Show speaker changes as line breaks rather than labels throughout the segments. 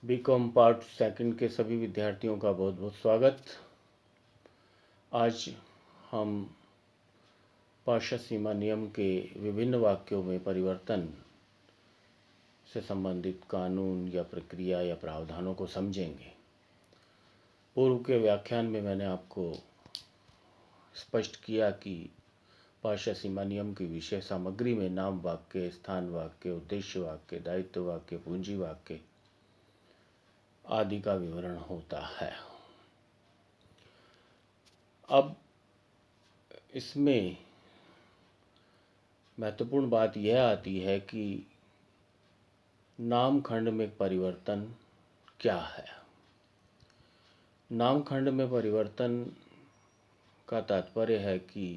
BCom part second के सभी विद्यार्थियों का बहुत बहुत स्वागत। आज हम पार्श्व सीमा नियम के विभिन्न वाक्यों में परिवर्तन से संबंधित कानून या प्रक्रिया या प्रावधानों को समझेंगे। पूर्व के व्याख्यान में मैंने आपको स्पष्ट किया कि पार्श्व सीमा नियम की विषय सामग्री में नाम वाक्य, स्थान वाक्य, उद्देश्य वाक्य, दायित्व वाक्य, पूंजी वाक्य आदि का विवरण होता है। अब इसमें महत्वपूर्ण बात यह आती है कि नाम खंड में परिवर्तन क्या है। नाम खंड में परिवर्तन का तात्पर्य है कि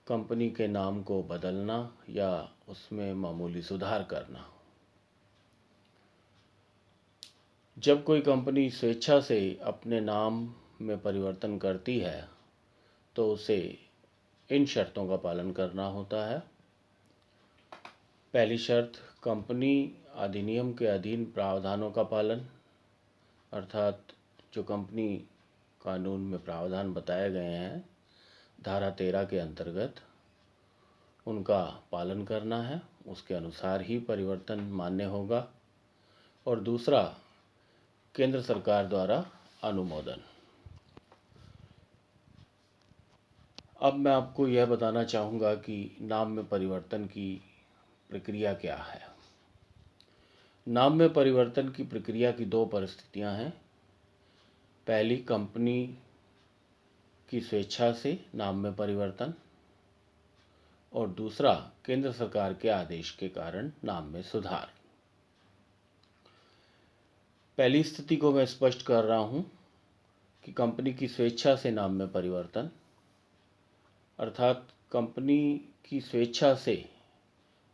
कंपनी के नाम को बदलना या उसमें मामूली सुधार करना। जब कोई कंपनी स्वेच्छा से अपने नाम में परिवर्तन करती है तो उसे इन शर्तों का पालन करना होता है। पहली शर्त, कंपनी अधिनियम के अधीन प्रावधानों का पालन, अर्थात जो कंपनी कानून में प्रावधान बताए गए हैं धारा 13 के अंतर्गत उनका पालन करना है, उसके अनुसार ही परिवर्तन मान्य होगा। और दूसरा, केंद्र सरकार द्वारा अनुमोदन। अब मैं आपको यह बताना चाहूँगा कि नाम में परिवर्तन की प्रक्रिया क्या है। नाम में परिवर्तन की प्रक्रिया की दो परिस्थितियां हैं। पहली, कंपनी की स्वेच्छा से नाम में परिवर्तन, और दूसरा, केंद्र सरकार के आदेश के कारण नाम में सुधार। पहली स्थिति को मैं स्पष्ट कर रहा हूं कि कंपनी की स्वेच्छा से नाम में परिवर्तन, अर्थात कंपनी की स्वेच्छा से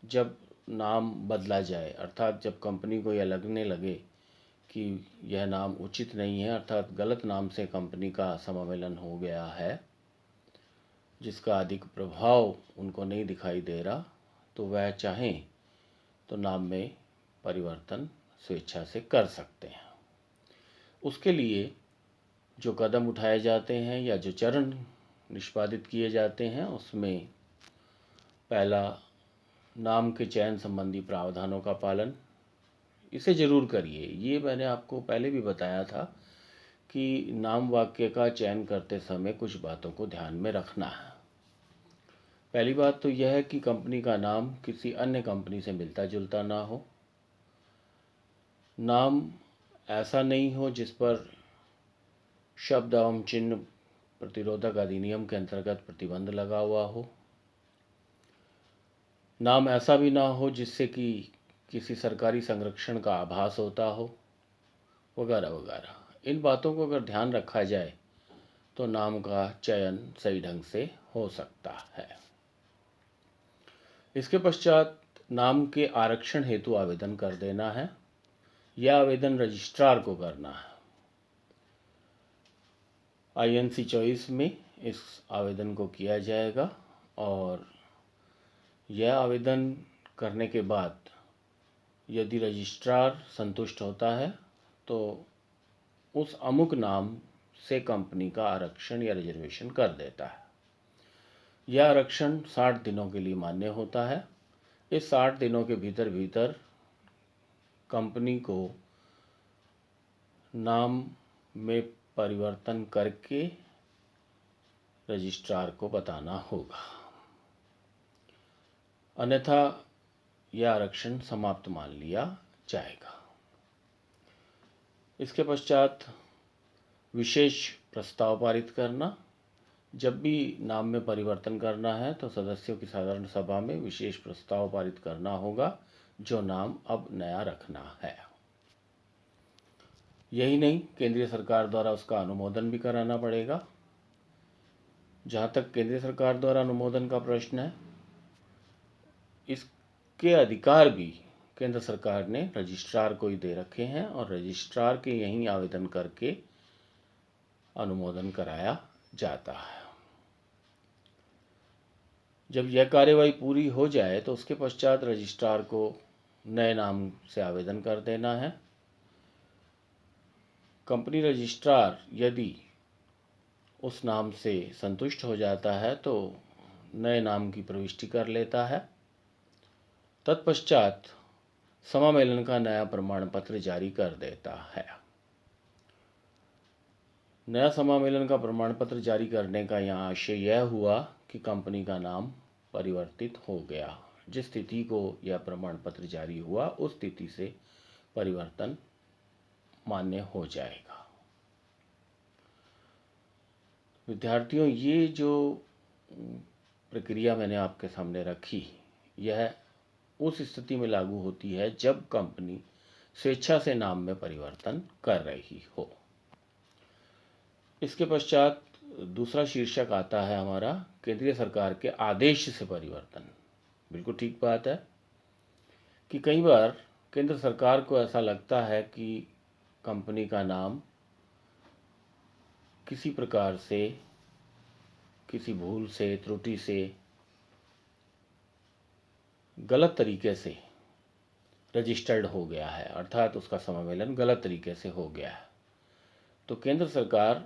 जब नाम बदला जाए, अर्थात जब कंपनी को यह लगने लगे कि यह नाम उचित नहीं है, अर्थात गलत नाम से कंपनी का समावेलन हो गया है जिसका अधिक प्रभाव उनको नहीं दिखाई दे रहा, तो वह चाहें तो नाम में परिवर्तन स्वेच्छा से कर सकते हैं। उसके लिए जो कदम उठाए जाते हैं या जो चरण निष्पादित किए जाते हैं उसमें पहला, नाम के चयन संबंधी प्रावधानों का पालन। इसे जरूर करिए। ये मैंने आपको पहले भी बताया था कि नाम वाक्य का चयन करते समय कुछ बातों को ध्यान में रखना है। पहली बात तो यह है कि कंपनी का नाम किसी अन्य कंपनी से मिलता जुलता ना हो। नाम ऐसा नहीं हो जिस पर शब्द एवं चिन्ह प्रतिरोधक अधिनियम के अंतर्गत प्रतिबंध लगा हुआ हो। नाम ऐसा भी ना हो जिससे कि किसी सरकारी संरक्षण का आभास होता हो, वगैरह वगैरह। इन बातों को अगर ध्यान रखा जाए तो नाम का चयन सही ढंग से हो सकता है। इसके पश्चात नाम के आरक्षण हेतु आवेदन कर देना है। यह आवेदन रजिस्ट्रार को करना है। INC 24 में इस आवेदन को किया जाएगा और यह आवेदन करने के बाद यदि रजिस्ट्रार संतुष्ट होता है तो उस अमुक नाम से कंपनी का आरक्षण या रिजर्वेशन कर देता है। यह आरक्षण 60 दिनों के लिए मान्य होता है। इस 60 दिनों के भीतर भीतर कंपनी को नाम में परिवर्तन करके रजिस्ट्रार को बताना होगा, अन्यथा यह आरक्षण समाप्त मान लिया जाएगा। इसके पश्चात विशेष प्रस्ताव पारित करना। जब भी नाम में परिवर्तन करना है तो सदस्यों की साधारण सभा में विशेष प्रस्ताव पारित करना होगा जो नाम अब नया रखना है। यही नहीं, केंद्रीय सरकार द्वारा उसका अनुमोदन भी कराना पड़ेगा। जहाँ तक केंद्रीय सरकार द्वारा अनुमोदन का प्रश्न है, इसके अधिकार भी केंद्र सरकार ने रजिस्ट्रार को ही दे रखे हैं और रजिस्ट्रार के यहीं आवेदन करके अनुमोदन कराया जाता है। जब यह कार्यवाही पूरी हो जाए तो उसके पश्चात रजिस्ट्रार को नए नाम से आवेदन कर देना है कंपनी रजिस्ट्रार यदि उस नाम से संतुष्ट हो जाता है तो नए नाम की प्रविष्टि कर लेता है। तत्पश्चात समामेलन का नया प्रमाण पत्र जारी कर देता है। नया समामेलन का प्रमाण पत्र जारी करने का यहाँ आशय यह हुआ कि कंपनी का नाम परिवर्तित हो गया। जिस तिथि को यह प्रमाण पत्र जारी हुआ उस तिथि से परिवर्तन मान्य हो जाएगा। विद्यार्थियों, ये जो प्रक्रिया मैंने आपके सामने रखी, यह उस स्थिति में लागू होती है जब कंपनी स्वेच्छा से नाम में परिवर्तन कर रही हो। इसके पश्चात दूसरा शीर्षक आता है हमारा केंद्रीय सरकार के आदेश से परिवर्तन। बिल्कुल ठीक बात है कि कई बार केंद्र सरकार को ऐसा लगता है कि कंपनी का नाम किसी प्रकार से, किसी भूल से, त्रुटि से, गलत तरीके से रजिस्टर्ड हो गया है, अर्थात उसका समामेलन गलत तरीके से हो गया है। तो केंद्र सरकार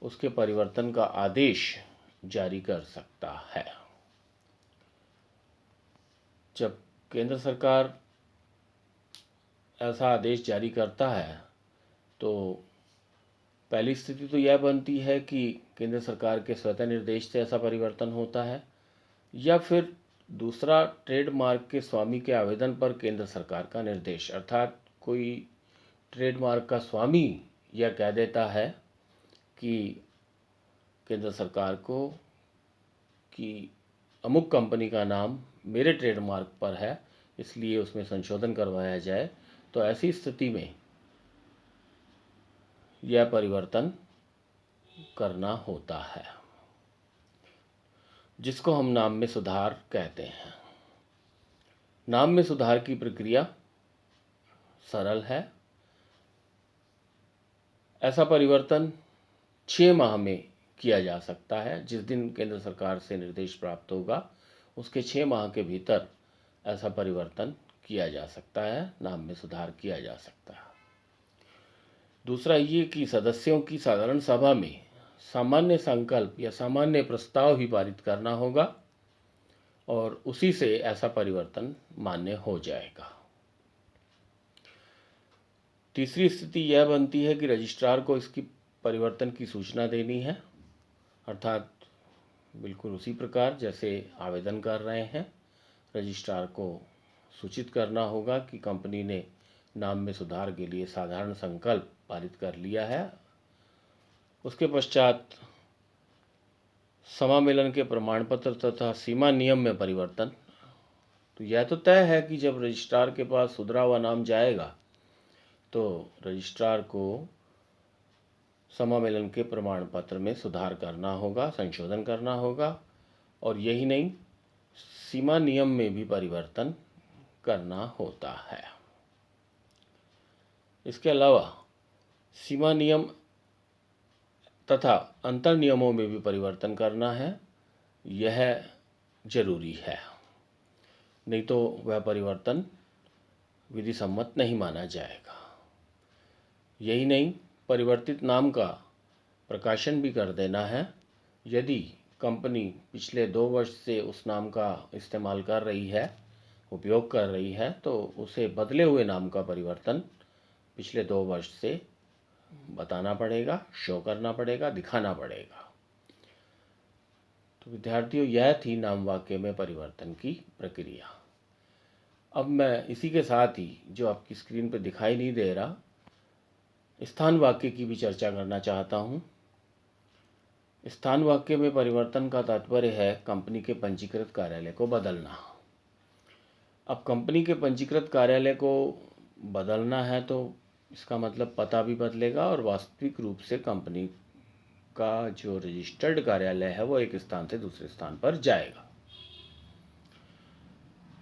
उसके परिवर्तन का आदेश जारी कर सकता है। जब केंद्र सरकार ऐसा आदेश जारी करता है तो पहली स्थिति तो यह बनती है कि केंद्र सरकार के स्वतः निर्देश से ऐसा परिवर्तन होता है, या फिर दूसरा ट्रेडमार्क के स्वामी के आवेदन पर केंद्र सरकार का निर्देश, अर्थात कोई ट्रेडमार्क का स्वामी यह कह देता है कि केंद्र सरकार को कि अमुक कंपनी का नाम मेरे ट्रेडमार्क पर है, इसलिए उसमें संशोधन करवाया जाए। तो ऐसी स्थिति में यह परिवर्तन करना होता है, जिसको हम नाम में सुधार कहते हैं। नाम में सुधार की प्रक्रिया सरल है। ऐसा परिवर्तन 6 माह में किया जा सकता है। जिस दिन केंद्र सरकार से निर्देश प्राप्त होगा उसके 6 माह के भीतर ऐसा परिवर्तन किया जा सकता है, नाम में सुधार किया जा सकता है। दूसरा ये कि सदस्यों की साधारण सभा में सामान्य संकल्प या सामान्य प्रस्ताव ही पारित करना होगा और उसी से ऐसा परिवर्तन मान्य हो जाएगा। तीसरी स्थिति यह बनती है कि रजिस्ट्रार को इसकी परिवर्तन की सूचना देनी है, अर्थात बिल्कुल उसी प्रकार जैसे आवेदन कर रहे हैं, रजिस्ट्रार को सूचित करना होगा कि कंपनी ने नाम में सुधार के लिए साधारण संकल्प पारित कर लिया है। उसके पश्चात समामेलन के प्रमाण पत्र तथा सीमा नियम में परिवर्तन। तो यह तो तय है कि जब रजिस्ट्रार के पास सुधरा हुआ नाम जाएगा तो रजिस्ट्रार को समामेलन के प्रमाण पत्र में सुधार करना होगा, संशोधन करना होगा, और यही नहीं, सीमा नियम में भी परिवर्तन करना होता है। इसके अलावा सीमा नियम तथा अंतर नियमों में भी परिवर्तन करना है, यह जरूरी है, नहीं तो वह परिवर्तन विधि सम्मत नहीं माना जाएगा। यही नहीं, परिवर्तित नाम का प्रकाशन भी कर देना है। यदि कंपनी पिछले 2 वर्ष से उस नाम का इस्तेमाल कर रही है, उपयोग कर रही है, तो उसे बदले हुए नाम का परिवर्तन पिछले 2 वर्ष से बताना पड़ेगा, शो करना पड़ेगा, दिखाना पड़ेगा। तो विद्यार्थियों, यह थी नाम वाक्य में परिवर्तन की प्रक्रिया। अब मैं इसी के साथ ही, जो आपकी स्क्रीन पर दिखाई नहीं दे रहा, स्थान वाक्य की भी चर्चा करना चाहता हूँ। स्थान वाक्य में परिवर्तन का तात्पर्य है कंपनी के पंजीकृत कार्यालय को बदलना। अब कंपनी के पंजीकृत कार्यालय को बदलना है तो इसका मतलब पता भी बदलेगा और वास्तविक रूप से कंपनी का जो रजिस्टर्ड कार्यालय है वो एक स्थान से दूसरे स्थान पर जाएगा।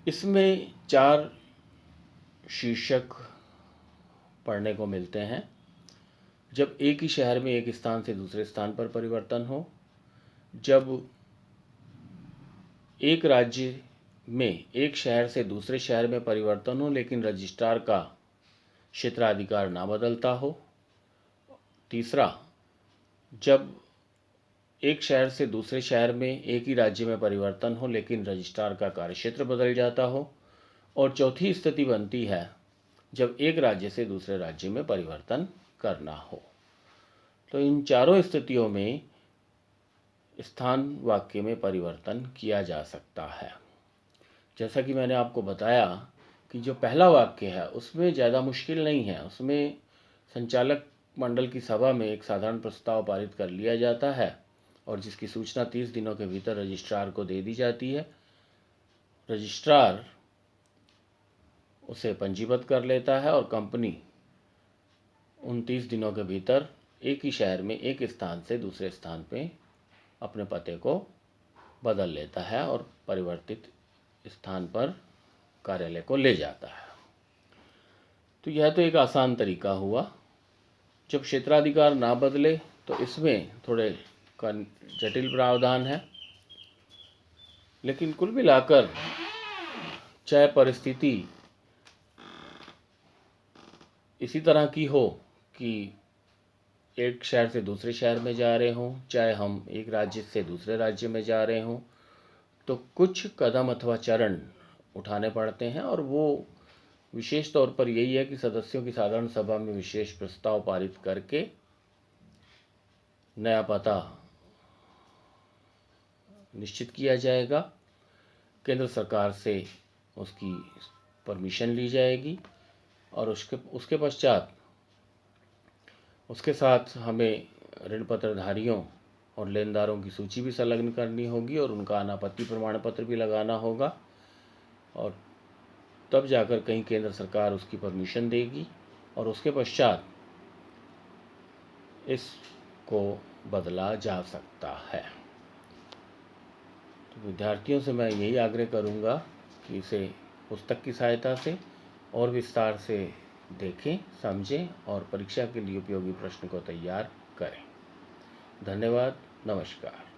इसमें 4 शीर्षक पढ़ने को मिलते हैं। जब एक ही शहर में एक स्थान से दूसरे स्थान पर परिवर्तन हो, जब एक राज्य में एक शहर से दूसरे शहर में परिवर्तन हो लेकिन रजिस्ट्रार का क्षेत्राधिकार ना बदलता हो, तीसरा, जब एक शहर से दूसरे शहर में एक ही राज्य में परिवर्तन हो लेकिन रजिस्ट्रार का कार्यक्षेत्र बदल जाता हो। और चौथी स्थिति बनती है जब एक राज्य से दूसरे राज्य में परिवर्तन करना हो। तो इन चारों स्थितियों में स्थान वाक्य में परिवर्तन किया जा सकता है। जैसा कि मैंने आपको बताया कि जो पहला वाक्य है उसमें ज़्यादा मुश्किल नहीं है। उसमें संचालक मंडल की सभा में एक साधारण प्रस्ताव पारित कर लिया जाता है और जिसकी सूचना 30 दिनों के भीतर रजिस्ट्रार को दे दी जाती है। रजिस्ट्रार उसे पंजीबद्ध कर लेता है और कंपनी उन 30 दिनों के भीतर एक ही शहर में एक स्थान से दूसरे स्थान पे अपने पते को बदल लेता है और परिवर्तित स्थान पर कार्यालय को ले जाता है। तो यह तो एक आसान तरीका हुआ। जब क्षेत्राधिकार ना बदले तो इसमें थोड़े जटिल प्रावधान है, लेकिन कुल मिलाकर चाहे परिस्थिति इसी तरह की हो कि एक शहर से दूसरे शहर में जा रहे हों, चाहे हम एक राज्य से दूसरे राज्य में जा रहे हों, तो कुछ कदम अथवा चरण उठाने पड़ते हैं। और वो विशेष तौर पर यही है कि सदस्यों की साधारण सभा में विशेष प्रस्ताव पारित करके नया पता निश्चित किया जाएगा। केंद्र सरकार से उसकी परमिशन ली जाएगी और उसके पश्चात उसके साथ हमें ऋण पत्रधारियों और लेनदारों की सूची भी संलग्न करनी होगी और उनका अनापत्ति प्रमाण पत्र भी लगाना होगा। और तब जाकर कहीं केंद्र सरकार उसकी परमिशन देगी और उसके पश्चात इसको बदला जा सकता है। तो विद्यार्थियों से मैं यही आग्रह करूंगा कि इसे पुस्तक की सहायता से और विस्तार से देखें, समझें और परीक्षा के लिए उपयोगी प्रश्न को तैयार करें। धन्यवाद। नमस्कार।